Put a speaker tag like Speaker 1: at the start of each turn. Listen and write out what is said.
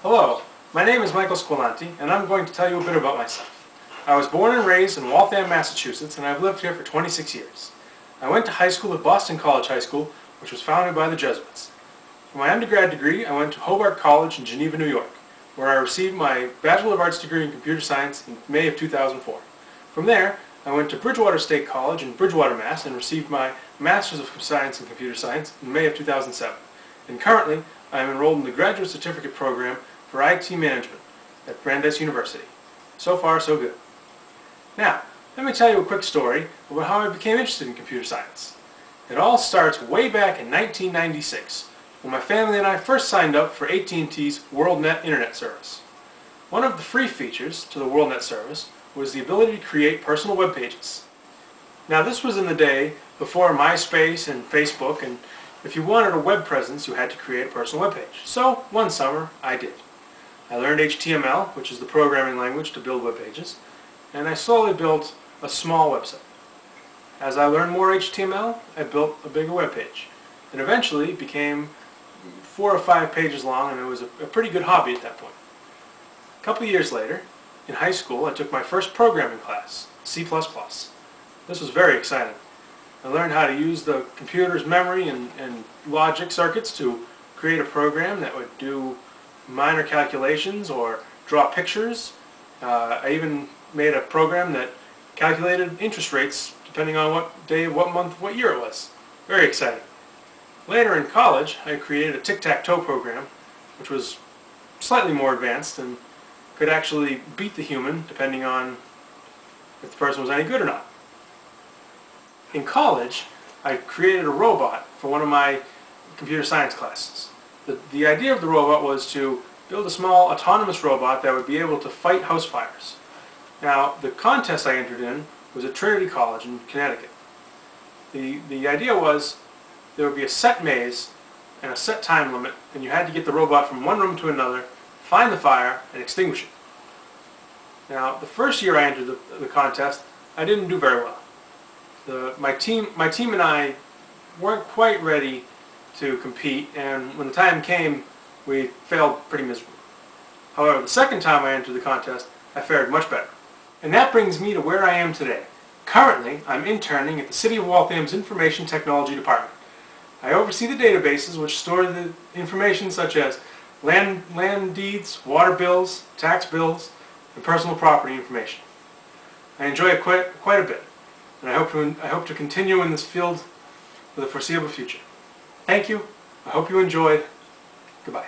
Speaker 1: Hello, my name is Michael Squilanti, and I'm going to tell you a bit about myself. I was born and raised in Waltham, Massachusetts, and I've lived here for 26 years. I went to high school at Boston College High School, which was founded by the Jesuits. For my undergrad degree, I went to Hobart College in Geneva, New York, where I received my Bachelor of Arts degree in Computer Science in May of 2004. From there, I went to Bridgewater State College in Bridgewater, Mass. and received my Master's of Science in Computer Science in May of 2007. And currently, I am enrolled in the Graduate Certificate Program for IT Management at Brandeis University. So far, so good. Now, let me tell you a quick story about how I became interested in computer science. It all starts way back in 1996, when my family and I first signed up for AT&T's WorldNet Internet service. One of the free features to the WorldNet service was the ability to create personal web pages. Now, this was in the day before MySpace and Facebook, and if you wanted a web presence, you had to create a personal web page. So, one summer, I did. I learned HTML, which is the programming language to build web pages, and I slowly built a small website. As I learned more HTML, I built a bigger web page. It eventually became 4 or 5 pages long, and it was a pretty good hobby at that point. A couple of years later, in high school, I took my first programming class, C++. This was very exciting. I learned how to use the computer's memory and logic circuits to create a program that would do minor calculations or draw pictures. I even made a program that calculated interest rates depending on what day, what month, what year it was. Very exciting. Later in college, I created a tic-tac-toe program, which was slightly more advanced and could actually beat the human depending on if the person was any good or not. In college, I created a robot for one of my computer science classes. The idea of the robot was to build a small autonomous robot that would be able to fight house fires. Now, the contest I entered in was at Trinity College in Connecticut. The idea was there would be a set maze and a set time limit, and you had to get the robot from one room to another, find the fire, and extinguish it. Now, the first year I entered the contest, I didn't do very well. My team and I weren't quite ready to compete, and when the time came, we failed pretty miserably. However, the second time I entered the contest, I fared much better. And that brings me to where I am today. Currently, I'm interning at the City of Waltham's Information Technology Department. I oversee the databases which store the information such as land deeds, water bills, tax bills, and personal property information. I enjoy it quite a bit, and I hope to continue in this field for the foreseeable future. Thank you. I hope you enjoyed. Goodbye.